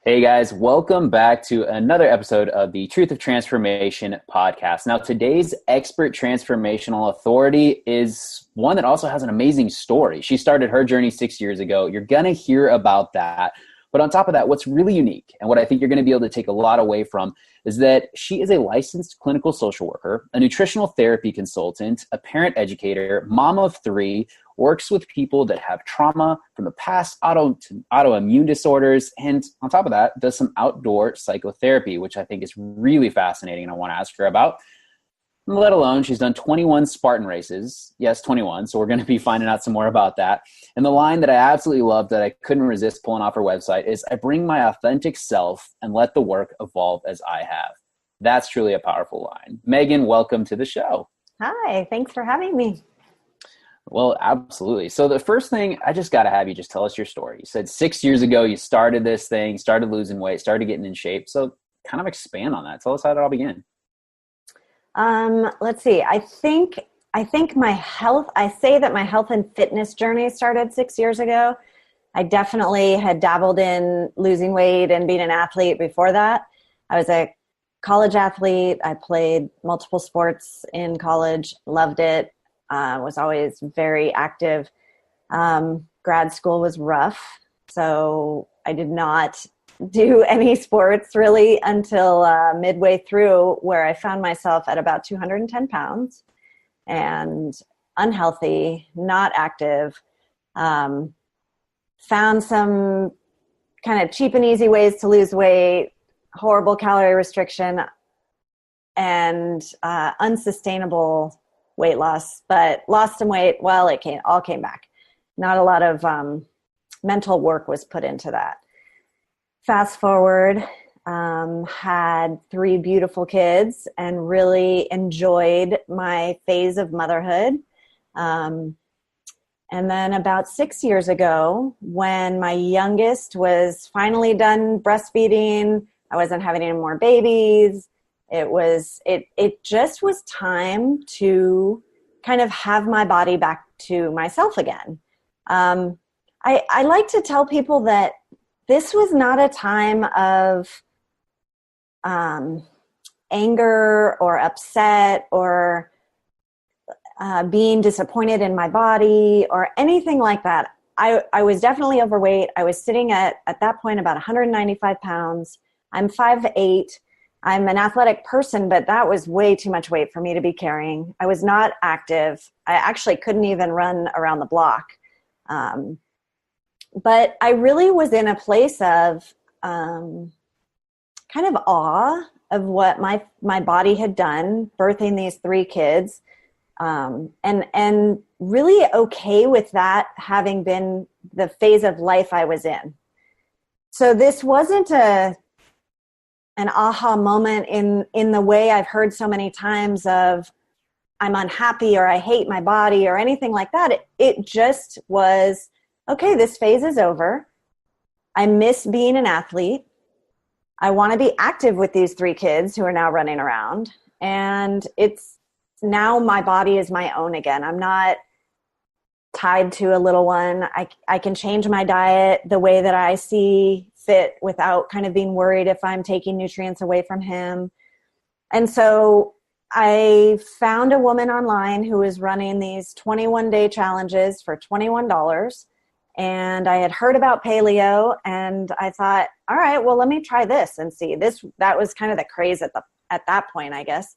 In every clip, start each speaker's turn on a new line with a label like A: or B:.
A: Hey guys, welcome back to another episode of the Truth of Transformation podcast. Now, today's expert transformational authority is one that also has an amazing story. She started her journey 6 years ago. You're going to hear about that. But on top of that, what's really unique and what I think you're going to be able to take a lot away from is that she is a licensed clinical social worker, a nutritional therapy consultant, a parent educator, mom of three, works with people that have trauma from the past, autoimmune disorders, and on top of that, does some outdoor psychotherapy, which I think is really fascinating and I want to ask her about. Let alone, she's done 21 Spartan races. Yes, 21. So we're going to be finding out some more about that. And the line that I absolutely love that I couldn't resist pulling off her website is, I bring my authentic self and let the work evolve as I have. That's truly a powerful line. Megan, welcome to the show.
B: Hi, thanks for having me.
A: Well, absolutely. So the first thing, I just got to have you just tell us your story. You said 6 years ago, you started this thing, started losing weight, started getting in shape. So kind of expand on that. Tell us how it all began.
B: Let's see. I think my health, I say that my health and fitness journey started 6 years ago. I definitely had dabbled in losing weight and being an athlete before that. I was a college athlete. I played multiple sports in college, loved it. Was always very active. Grad school was rough, so I did not do any sports really until midway through, where I found myself at about 210 pounds and unhealthy, not active. Found some kind of cheap and easy ways to lose weight, horrible calorie restriction, and unsustainable weight loss, but lost some weight. Well, it all came back. Not a lot of mental work was put into that. Fast forward, had three beautiful kids and really enjoyed my phase of motherhood. And then about 6 years ago, when my youngest was finally done breastfeeding, I wasn't having any more babies. It just was time to kind of have my body back to myself again. I like to tell people that this was not a time of anger or upset or being disappointed in my body or anything like that. I was definitely overweight. I was sitting at that point about 195 pounds. I'm 5'8". I'm an athletic person, but that was way too much weight for me to be carrying. I was not active. I actually couldn't even run around the block. But I really was in a place of kind of awe of what my body had done, birthing these three kids, and really okay with that having been the phase of life I was in. So this wasn't an aha moment in the way I've heard so many times of I'm unhappy or I hate my body or anything like that. It just was, okay, this phase is over. I miss being an athlete. I want to be active with these three kids who are now running around. And it's now my body is my own again. I'm not tied to a little one. I can change my diet the way that I see fit without kind of being worried if I'm taking nutrients away from him. And so I found a woman online who was running these 21-day challenges for $21. And I had heard about paleo and I thought, all right, well, let me try this and see. That was kind of the craze at that point, I guess.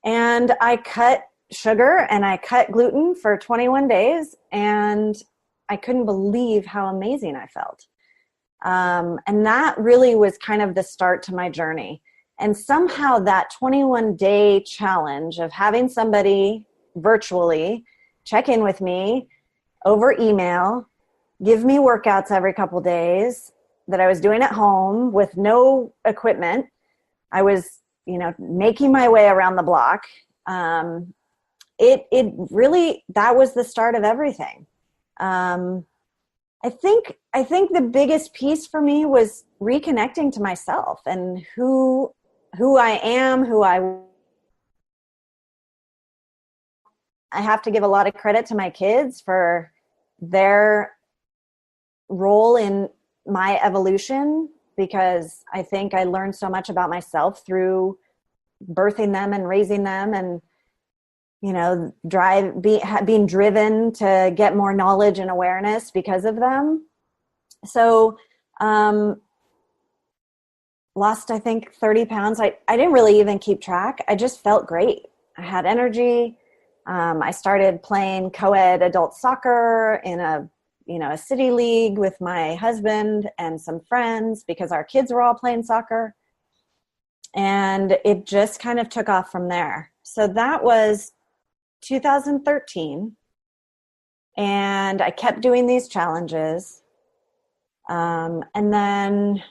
B: And I cut sugar and I cut gluten for 21 days and I couldn't believe how amazing I felt. And that really was kind of the start to my journey. And somehow that 21-day challenge of having somebody virtually check in with me over email, give me workouts every couple days that I was doing at home with no equipment. I was, making my way around the block. It really, that was the start of everything. I think the biggest piece for me was reconnecting to myself and who I am, I have to give a lot of credit to my kids for their role in my evolution because I think I learned so much about myself through birthing them and raising them, and, you know, being driven to get more knowledge and awareness because of them. So, lost, I think, 30 pounds. I didn't really even keep track. I just felt great. I had energy. I started playing co-ed adult soccer in a city league with my husband and some friends because our kids were all playing soccer. And it just kind of took off from there. So that was 2013. And I kept doing these challenges. And then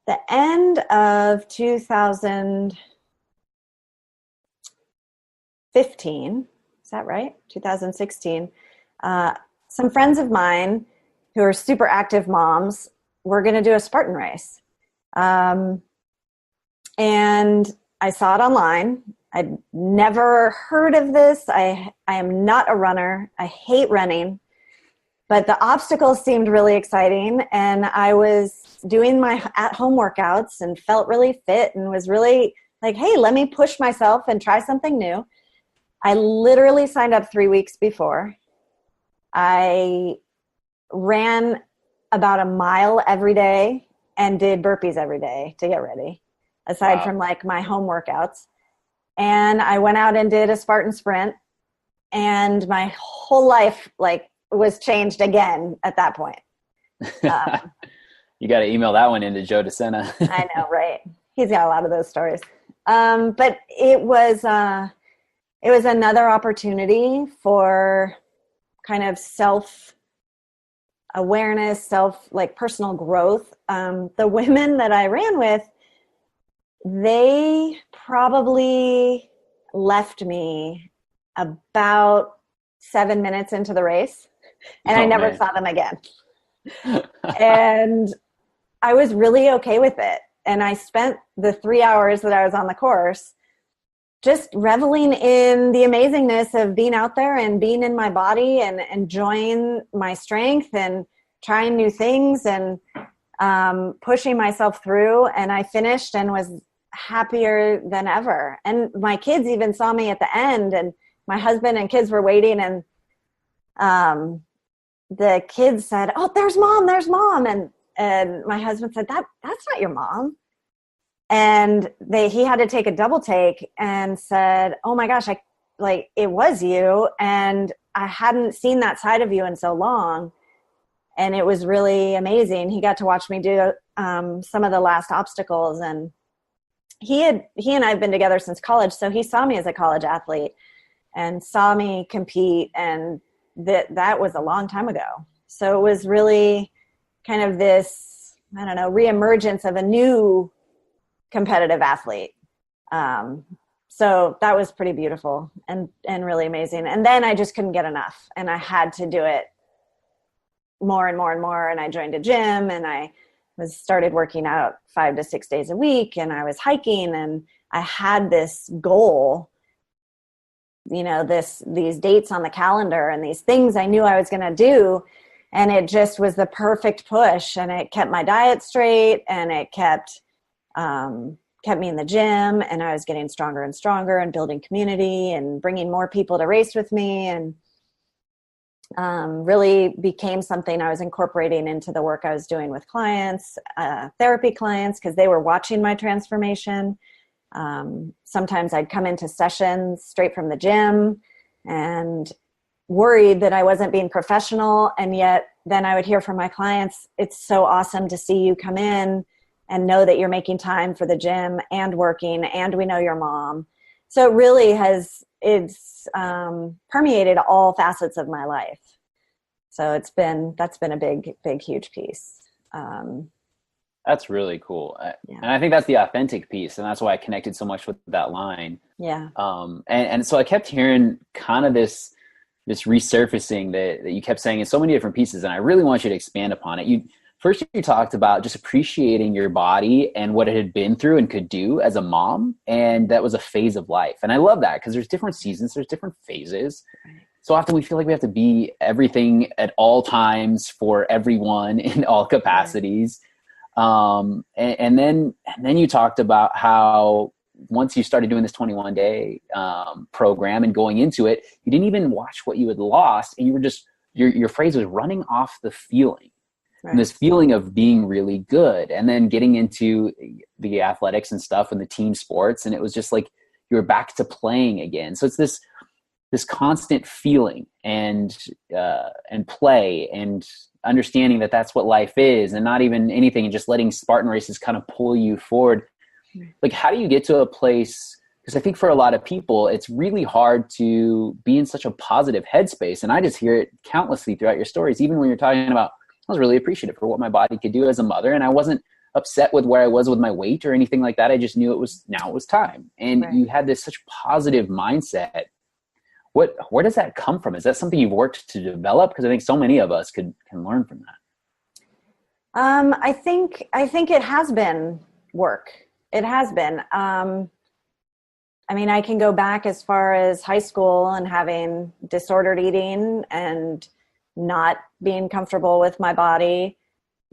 B: the end of 2015, is that right? 2016. Some friends of mine who are super active moms were going to do a Spartan race. And I saw it online. I'd never heard of this. I am not a runner. I hate running. But the obstacles seemed really exciting. And I was doing my at-home workouts and felt really fit and was really like, hey, let me push myself and try something new. I literally signed up 3 weeks before. I ran about a mile every day and did burpees every day to get ready, aside from like my home workouts. And I went out and did a Spartan sprint, and my whole life like was changed again at that point.
A: You got to email that one into Joe DeSena.
B: I know, right? He's got a lot of those stories. But it was another opportunity for kind of self-awareness, personal growth. The women that I ran with, they probably left me about 7 minutes into the race, and I never saw them again. And I was really okay with it. And I spent the 3 hours that I was on the course just reveling in the amazingness of being out there and being in my body and enjoying my strength and trying new things and pushing myself through. And I finished and was happier than ever. And my kids even saw me at the end, and my husband and kids were waiting, and the kids said, "Oh, there's mom." And my husband said, that's not your mom. And he had to take a double take and said, "Oh my gosh, it was you. And I hadn't seen that side of you in so long." And it was really amazing. He got to watch me do some of the last obstacles, and he and I have been together since college. So he saw me as a college athlete and saw me compete. And that was a long time ago. So it was really kind of this, I don't know, reemergence of a new competitive athlete. So that was pretty beautiful and really amazing. And then I just couldn't get enough, and I had to do it more and more and more. And I joined a gym, and I started working out 5 to 6 days a week, and I was hiking, and I had this goal, these dates on the calendar and these things I knew I was going to do. And it just was the perfect push, and it kept my diet straight, and it kept me in the gym, and I was getting stronger and stronger and building community and bringing more people to race with me, and really became something I was incorporating into the work I was doing with clients, therapy clients, because they were watching my transformation. Sometimes I'd come into sessions straight from the gym and worried that I wasn't being professional. And yet then I would hear from my clients, "It's so awesome to see you come in and know that you're making time for the gym and working, and we know your mom." So it really it's permeated all facets of my life. So that's been a big, big, huge piece.
A: That's really cool.
B: Yeah.
A: And I think that's the authentic piece. And that's why I connected so much with that line.
B: Yeah.
A: And so I kept hearing kind of this resurfacing that you kept saying in so many different pieces. And I really want you to expand upon it. You talked about just appreciating your body and what it had been through and could do as a mom. And that was a phase of life. And I love that, because there's different seasons, there's different phases.
B: Right.
A: So often we feel like we have to be everything at all times for everyone in all capacities. And then you talked about how once you started doing this 21-day program and going into it, you didn't even watch what you had lost, and you were just your phrase was running off the feeling. Right. And this feeling of being really good, and then getting into the athletics and stuff and the team sports, and it was just like you were back to playing again. So it's this constant feeling and play and understanding that that's what life is, and not even anything, and just letting Spartan races kind of pull you forward. Like, how do you get to a place? Because I think for a lot of people, it's really hard to be in such a positive headspace. And I just hear it countlessly throughout your stories, even when you're talking about, I was really appreciative for what my body could do as a mother. And I wasn't upset with where I was with my weight or anything like that. I just knew now it was time. And right. You had this such positive mindset. Where does that come from? Is that something you've worked to develop? Because I think so many of us can learn from that.
B: I think it has been work. It has been. I mean, I can go back as far as high school and having disordered eating and not being comfortable with my body,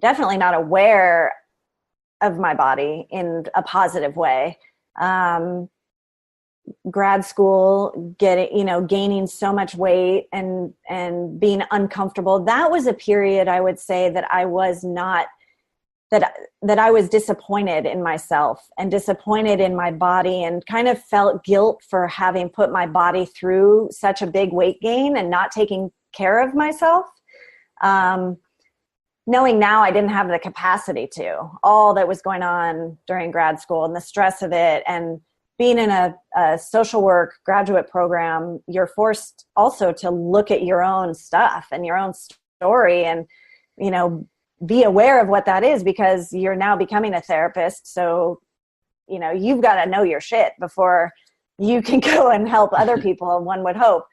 B: definitely not aware of my body in a positive way. Grad school, gaining so much weight and being uncomfortable. That was a period, I would say, that I was not, that I was disappointed in myself and disappointed in my body, and kind of felt guilt for having put my body through such a big weight gain and not taking care of myself. Knowing now I didn't have the capacity to, all that was going on during grad school and the stress of it, and being in a social work graduate program, you're forced also to look at your own stuff and your own story and, be aware of what that is, because you're now becoming a therapist. So, you've got to know your shit before you can go and help other people, one would hope.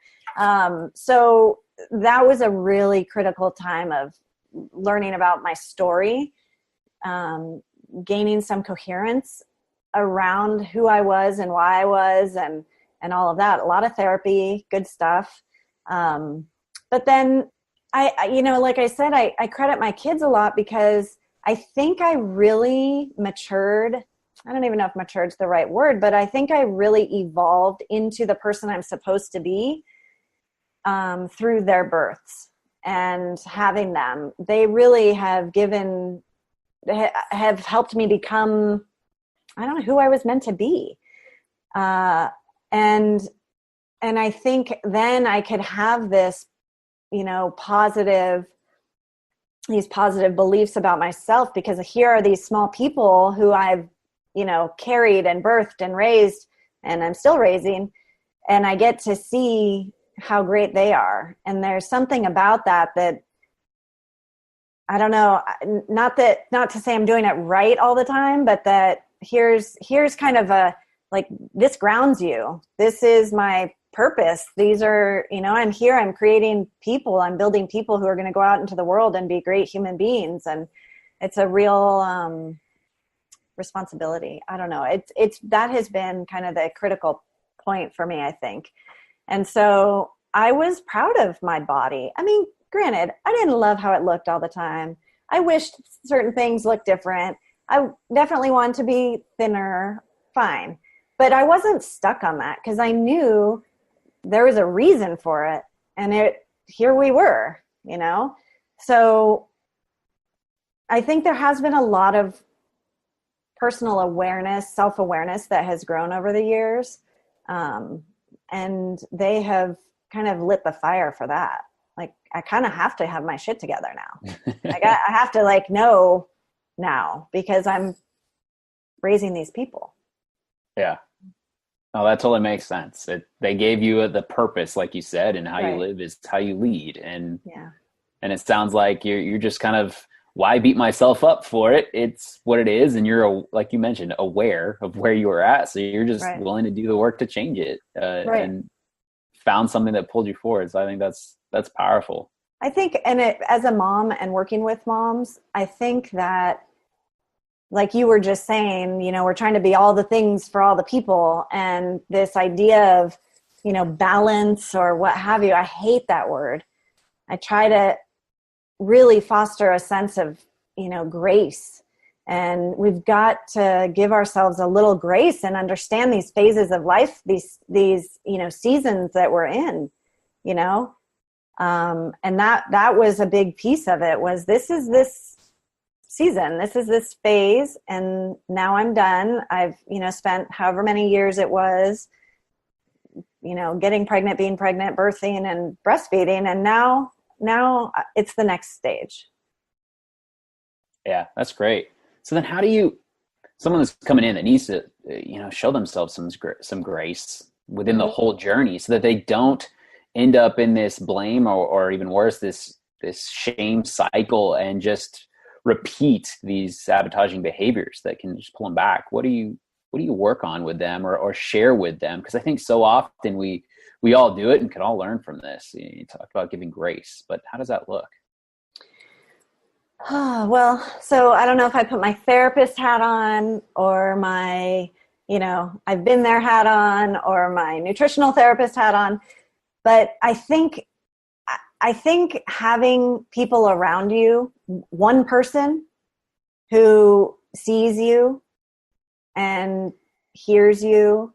B: So that was a really critical time of learning about my story, gaining some coherence around who I was and why I was, and all of that. A lot of therapy, good stuff. But then I like I said, I credit my kids a lot, because I think I really matured. I don't even know if matured's the right word, but I think I really evolved into the person I'm supposed to be through their births and having them. They really have helped me become, I don't know, who I was meant to be. And I think then I could have this, these positive beliefs about myself, because here are these small people who I've, carried and birthed and raised, and I'm still raising, and I get to see how great they are. And there's something about that I don't know, not to say I'm doing it right all the time, but that here's kind of this grounds you. This is my purpose. These are, I'm here, I'm creating people, I'm building people who are going to go out into the world and be great human beings. And it's a real responsibility. I don't know. It's that has been kind of the critical point for me, I think. And so I was proud of my body. I mean, granted, I didn't love how it looked all the time. I wished certain things looked different. I definitely wanted to be thinner, fine. But I wasn't stuck on that, because I knew there was a reason for it. And here we were, So I think there has been a lot of personal awareness, self-awareness that has grown over the years. And they have kind of lit the fire for that. Like, I kind of have to have my shit together now. I have to know now, because I'm raising these people.
A: Yeah. Oh, that totally makes sense. They gave you the purpose, like you said, and how you live is how you lead. And and it sounds like you're just kind of, why beat myself up for it? It's what it is. And you're, like you mentioned, aware of where you were at. So you're just willing to do the work to change it, and found something that pulled you forward. So I think that's powerful.
B: I think, and as a mom and working with moms, I think that, like you were just saying, we're trying to be all the things for all the people. And this idea of, balance or what have you, I hate that word. I try to really foster a sense of, grace And we've got to give ourselves a little grace and understand these phases of life, these seasons that we're in, and that was a big piece of it. Was this is this season, this is this phase, and now I'm done. I've spent however many years it was, getting pregnant, being pregnant, birthing, and breastfeeding, and now it's the next stage.
A: Yeah, that's great. So then how do someone that's coming in that needs to, show themselves some grace within the whole journey so that they don't end up in this blame or even worse, this shame cycle and just repeat these sabotaging behaviors that can just pull them back? What do you work on with them or share with them? Because I think so often we all do it and can all learn from this. You talk about giving grace, but how does that look?
B: Well, so I don't know if I put my therapist hat on or my, I've been there hat on or my nutritional therapist hat on, but I think having people around you, one person who sees you and hears you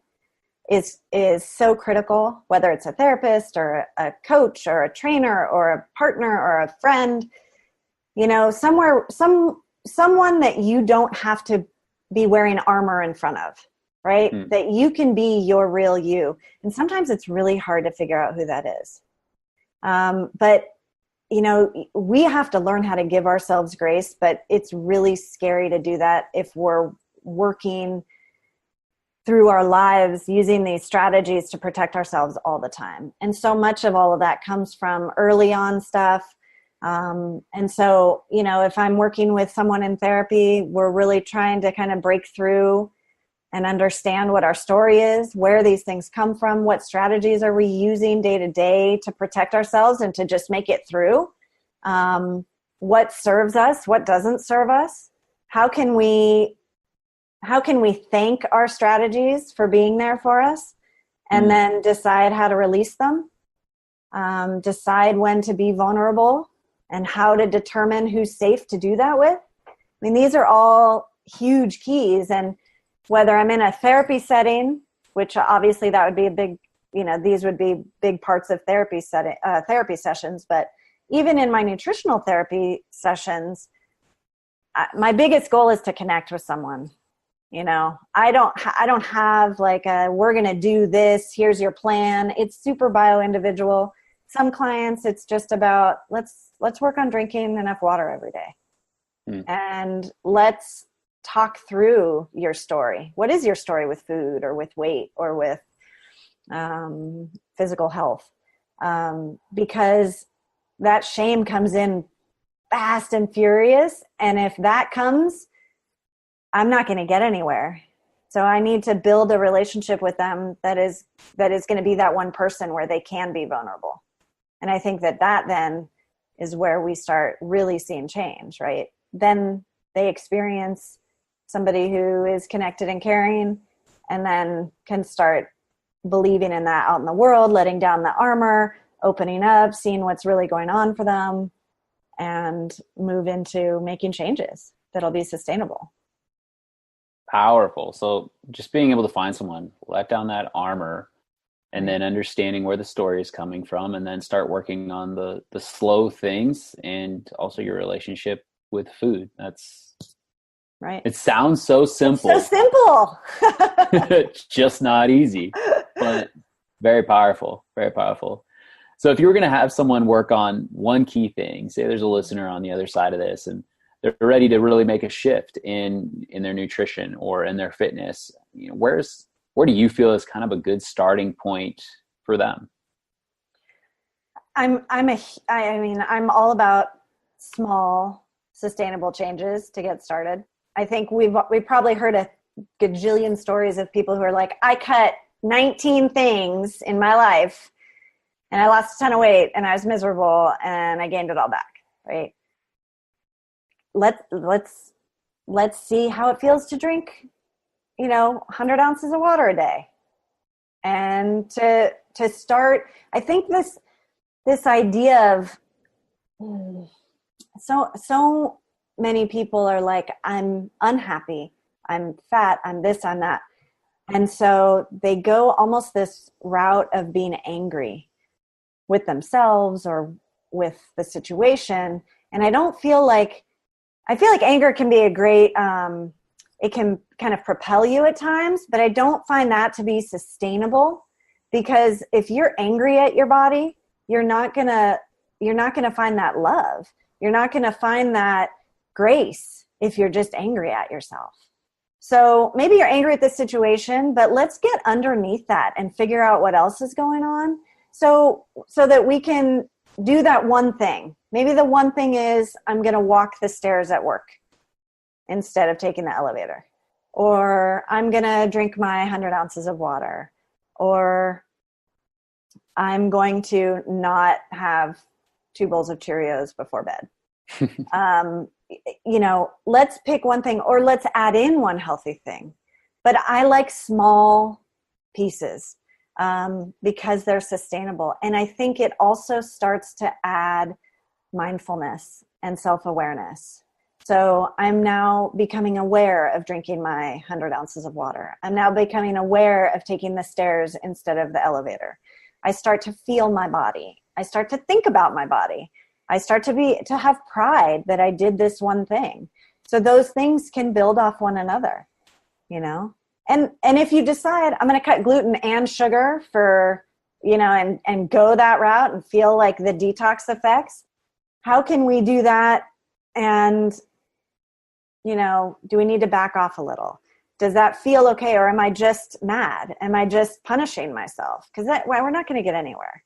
B: is so critical, whether it's a therapist or a coach or a trainer or a partner or a friend. Someone that you don't have to be wearing armor in front of, right? That you can be your real you. And sometimes it's really hard to figure out who that is. But we have to learn how to give ourselves grace, but it's really scary to do that if we're working through our lives using these strategies to protect ourselves all the time. And so much of all of that comes from early on stuff. And so, if I'm working with someone in therapy, we're really trying to kind of break through and understand what our story is, where these things come from, what strategies are we using day to day to protect ourselves and to just make it through, what serves us, what doesn't serve us, how can we thank our strategies for being there for us, and then decide how to release them, decide when to be vulnerable, and how to determine who's safe to do that with. I mean, these are all huge keys. And whether I'm in a therapy setting, which obviously that would be a big, these would be big parts of therapy sessions. But even in my nutritional therapy sessions, my biggest goal is to connect with someone. I don't have like we're going to do this, here's your plan. It's super bio-individual. Some clients, it's just about let's work on drinking enough water every day. And let's talk through your story. What is your story with food or with weight or with physical health? Because that shame comes in fast and furious. And if that comes, I'm not going to get anywhere. So I need to build a relationship with them that is going to be that one person where they can be vulnerable. And I think that then is where we start really seeing change, right? Then they experience somebody who is connected and caring, and then can start believing in that out in the world, letting down the armor, opening up, seeing what's really going on for them, and move into making changes that'll be sustainable.
A: Powerful. So just being able to find someone, let down that armor, and then understanding where the story is coming from, and then start working on the slow things and also your relationship with food. That's
B: right.
A: It sounds so simple.
B: It's so simple.
A: It's just not easy, but very powerful, very powerful. So if you were going to have someone work on one key thing, say there's a listener on the other side of this and they're ready to really make a shift in their nutrition or in their fitness, where do you feel is kind of a good starting point for them?
B: I'm all about small, sustainable changes to get started. I think we've probably heard a gajillion stories of people who are like, I cut 19 things in my life and I lost a ton of weight and I was miserable and I gained it all back, right? Let's see how it feels to drink 100 ounces of water a day. And to start, I think this idea of so many people are like, I'm unhappy, I'm fat, I'm this, I'm that. And so they go almost this route of being angry with themselves or with the situation. And I feel like anger can be a great, it can kind of propel you at times, but I don't find that to be sustainable, because if you're angry at your body, you're not going to find that love. You're not going to find that grace if you're just angry at yourself. So maybe you're angry at this situation, but let's get underneath that and figure out what else is going on, so that we can do that one thing. Maybe the one thing is, I'm going to walk the stairs at work instead of taking the elevator, or I'm going to drink my 100 ounces of water, or I'm going to not have 2 bowls of Cheerios before bed. Let's pick one thing, or let's add in one healthy thing. But I like small pieces because they're sustainable. And I think it also starts to add mindfulness and self-awareness. So I'm now becoming aware of drinking my 100 ounces of water. I'm now becoming aware of taking the stairs instead of the elevator. I start to feel my body. I start to think about my body. I start to have pride that I did this one thing. So those things can build off one another, And if you decide, I'm going to cut gluten and sugar for, and go that route and feel like the detox effects, how can we do that? And, do we need to back off a little? Does that feel okay? Or am I just mad? Am I just punishing myself? Because we're not going to get anywhere.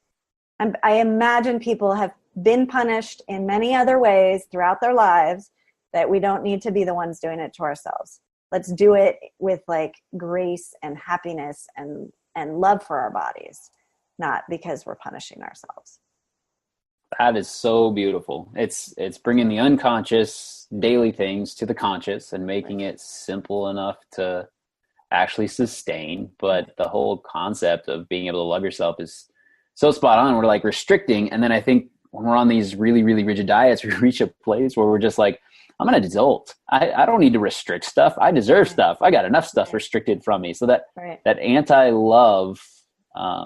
B: I imagine people have been punished in many other ways throughout their lives, that we don't need to be the ones doing it to ourselves. Let's do it with like grace and happiness and love for our bodies, not because we're punishing ourselves.
A: That is so beautiful. It's bringing the unconscious daily things to the conscious and making it simple enough to actually sustain. But the whole concept of being able to love yourself is so spot on. We're like restricting. And then I think when we're on these really, really rigid diets, we reach a place where we're just like, I'm an adult. I don't need to restrict stuff. I deserve stuff. I got enough stuff restricted from me. So that anti-love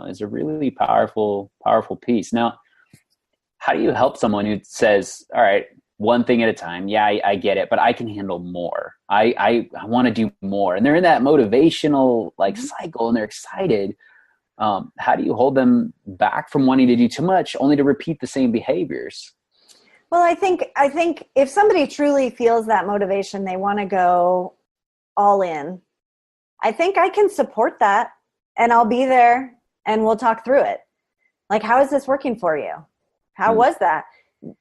A: is a really powerful, powerful piece. Now, how do you help someone who says, all right, one thing at a time. Yeah, I get it, but I can handle more. I want to do more. And they're in that motivational cycle and they're excited. How do you hold them back from wanting to do too much only to repeat the same behaviors?
B: Well, I think if somebody truly feels that motivation, they want to go all in, I think I can support that, and I'll be there and we'll talk through it. Like, how is this working for you? How was that?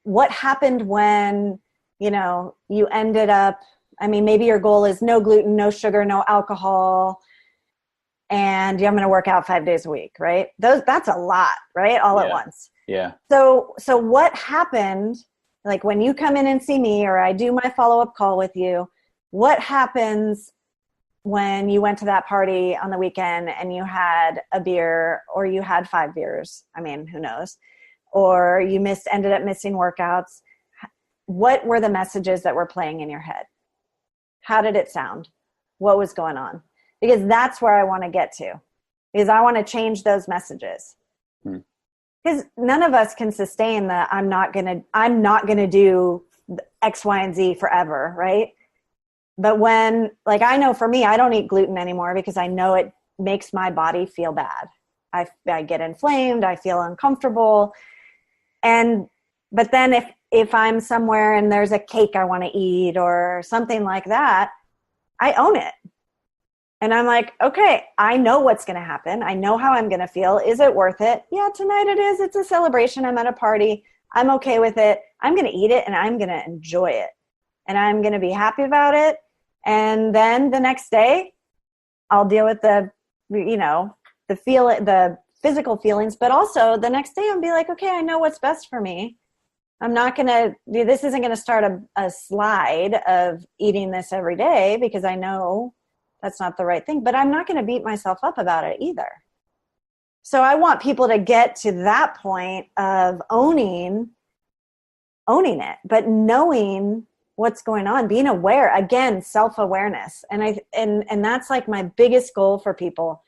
B: What happened when, you ended up, maybe your goal is no gluten, no sugar, no alcohol, and I'm going to work out 5 days a week, right? That's a lot, right? All at once.
A: Yeah.
B: So what happened, like when you come in and see me or I do my follow-up call with you, what happens when you went to that party on the weekend and you had a beer or you had 5 beers? Who knows? Or you ended up missing workouts. What were the messages that were playing in your head? How did it sound? What was going on? Because that's where I want to get to, because I want to change those messages. Because none of us can sustain the I'm not gonna do X, Y, and Z forever, right? But when, I know for me, I don't eat gluten anymore because I know it makes my body feel bad. I get inflamed, I feel uncomfortable. But then if I'm somewhere and there's a cake I want to eat or something like that, I own it. And I'm like, okay, I know what's going to happen. I know how I'm going to feel. Is it worth it? Yeah, tonight it is. It's a celebration. I'm at a party. I'm okay with it. I'm going to eat it and I'm going to enjoy it. And I'm going to be happy about it. And then the next day, I'll deal with the physical feelings, but also the next day I'll be like, okay, I know what's best for me. This isn't going to start a slide of eating this every day because I know that's not the right thing, but I'm not going to beat myself up about it either. So I want people to get to that point of owning it, but knowing what's going on, being aware, again, self-awareness. And that's like my biggest goal for people,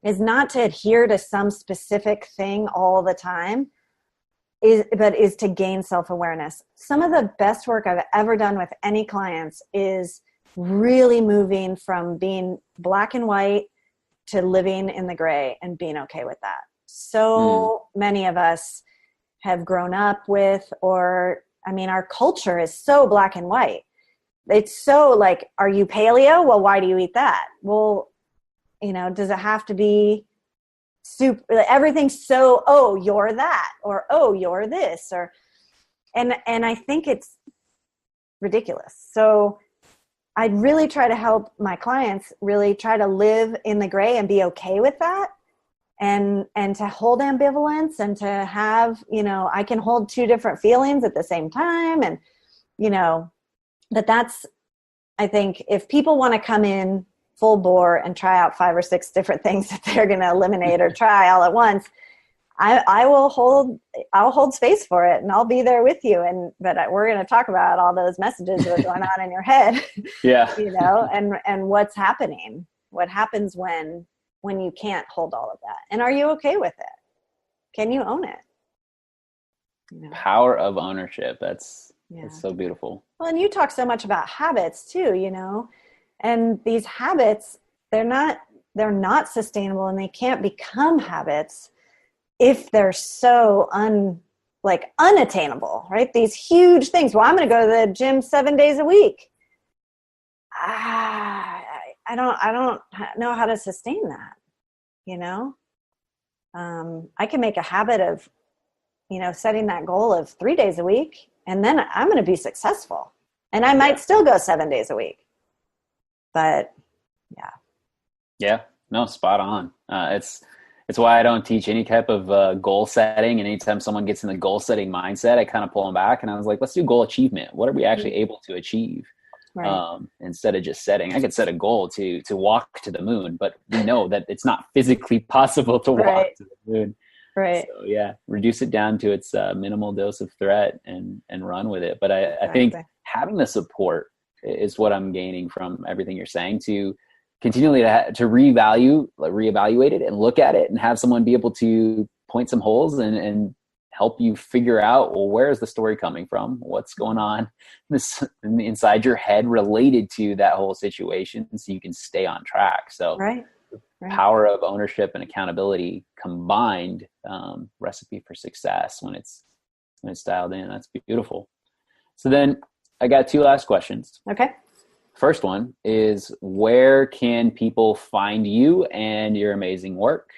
B: is not to adhere to some specific thing all the time, but is to gain self-awareness. Some of the best work I've ever done with any clients is really moving from being black and white to living in the gray and being okay with that. So many of us have grown up with, our culture is so black and white. It's so like, are you paleo? Well, why do you eat that? Well, does it have to be soup? Everything's so, oh, you're that, or, oh, you're this, and I think it's ridiculous. So I really try to help my clients really try to live in the gray and be okay with that. And to hold ambivalence, and to have, I can hold two different feelings at the same time. And, that's, I think if people want to come in full bore and try out 5 or 6 different things that they're going to eliminate or try all at once, I'll hold space for it, and I'll be there with you. But we're going to talk about all those messages that are going on in your head,
A: Yeah.
B: and what's happening, what happens when you can't hold all of that. And are you okay with it? Can you own it?
A: Power of ownership. That's so beautiful.
B: Well, and you talk so much about habits too, and these habits, they're not sustainable, and they can't become habits if they're so unattainable, right? These huge things. Well, I'm going to go to the gym 7 days a week. I don't know how to sustain that. I can make a habit of, setting that goal of 3 days a week, and then I'm going to be successful, and I might still go 7 days a week. But
A: yeah, no, spot on. It's why I don't teach any type of goal setting. And anytime someone gets in the goal setting mindset, I kind of pull them back, and I was like, let's do goal achievement. What are we actually able to achieve? Right. Instead of just setting, I could set a goal to walk to the moon, but we know that it's not physically possible to walk to the moon.
B: Right.
A: So yeah, reduce it down to its minimal dose of threat and run with it. But I think having the support is what I'm gaining from everything you're saying, to continually to reevaluate it and look at it, and have someone be able to point some holes and help you figure out, well, where is the story coming from? What's going on inside your head related to that whole situation, so you can stay on track. So power of ownership and accountability combined, recipe for success when it's dialed in. That's beautiful. So then I got 2 last questions.
B: Okay.
A: First one is, where can people find you and your amazing work?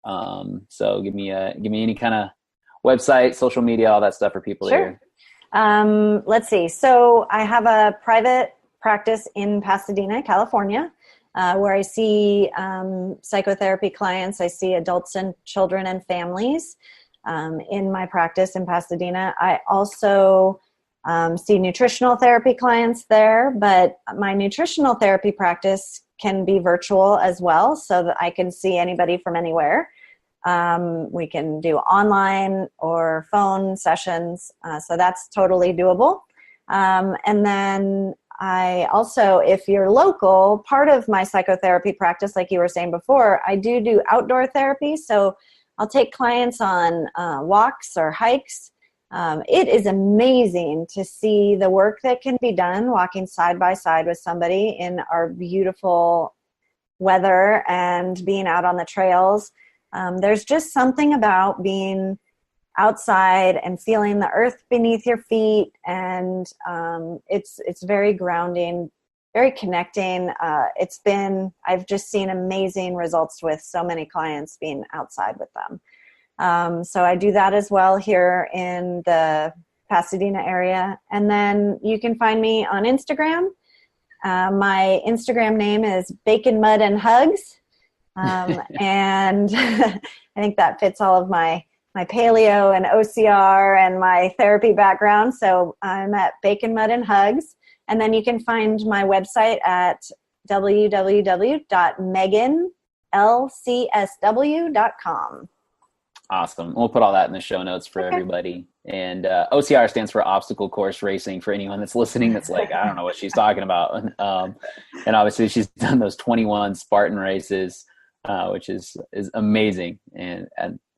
A: So give me any kind of website, social media, all that stuff for people to hear.
B: Let's see. So I have a private practice in Pasadena, California, where I see psychotherapy clients. I see adults and children and families in my practice in Pasadena. I also see nutritional therapy clients there, but my nutritional therapy practice can be virtual as well, so that I can see anybody from anywhere. We can do online or phone sessions, so that's totally doable. And then I also, if you're local, part of my psychotherapy practice, like you were saying before, I do outdoor therapy. So I'll take clients on walks or hikes. It is amazing to see the work that can be done walking side by side with somebody in our beautiful weather and being out on the trails. There's just something about being outside and feeling the earth beneath your feet, and it's very grounding, very connecting. I've just seen amazing results with so many clients being outside with them. So I do that as well here in the Pasadena area. And then you can find me on Instagram. My Instagram name is Bacon, Mud, and Hugs. And I think that fits all of my paleo and OCR and my therapy background. So I'm at Bacon, Mud, and Hugs. And then you can find my website at www.meganlcsw.com.
A: Awesome. We'll put all that in the show notes for everybody. And OCR stands for obstacle course racing, for anyone that's listening that's like, I don't know what she's talking about. And obviously she's done those 21 Spartan races, which is amazing and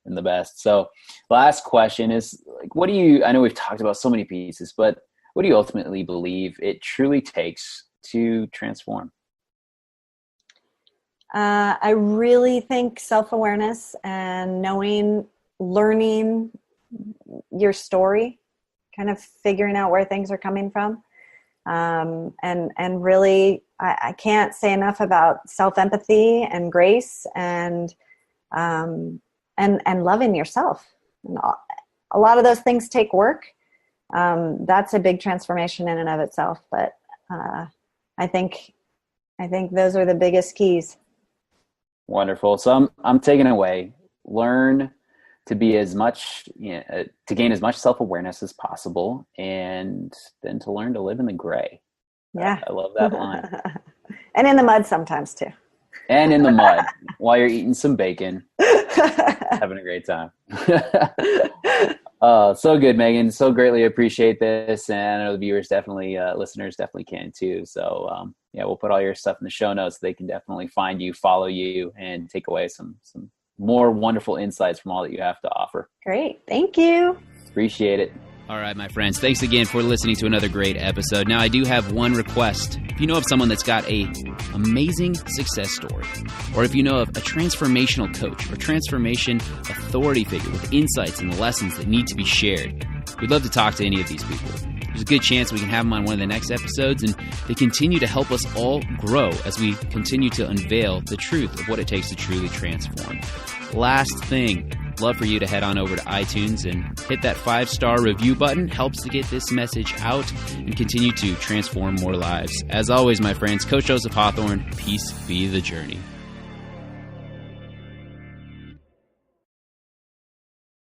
A: the best. So last question is, like, what do you, I know we've talked about so many pieces, but what do you ultimately believe it truly takes to transform?
B: I really think self-awareness and learning your story, kind of figuring out where things are coming from. And really, I can't say enough about self-empathy and grace and loving yourself. And a lot of those things take work. That's a big transformation in and of itself. But I think those are the biggest keys.
A: Wonderful. So I'm taking away, learn to be to gain as much self-awareness as possible, and then to learn to live in the gray.
B: Yeah.
A: I love that line.
B: And in the mud sometimes too.
A: And in the mud while you're eating some bacon, having a great time. So good, Megan. So greatly appreciate this. And I know the viewers listeners definitely can too. So we'll put all your stuff in the show notes. They can definitely find you, follow you, and take away some more wonderful insights from all that you have to offer.
B: Great. Thank you.
A: Appreciate it.
C: All right, my friends, thanks again for listening to another great episode. Now, I do have one request. If you know of someone that's got a amazing success story, or if you know of a transformational coach or transformation authority figure with insights and lessons that need to be shared, we'd love to talk to any of these people. There's a good chance we can have them on one of the next episodes, and they continue to help us all grow as we continue to unveil the truth of what it takes to truly transform. Last thing, love for you to head on over to iTunes and hit that 5-star review button. Helps to get this message out and continue to transform more lives. As always, my friends, Coach Joseph Hawthorne, peace be the journey.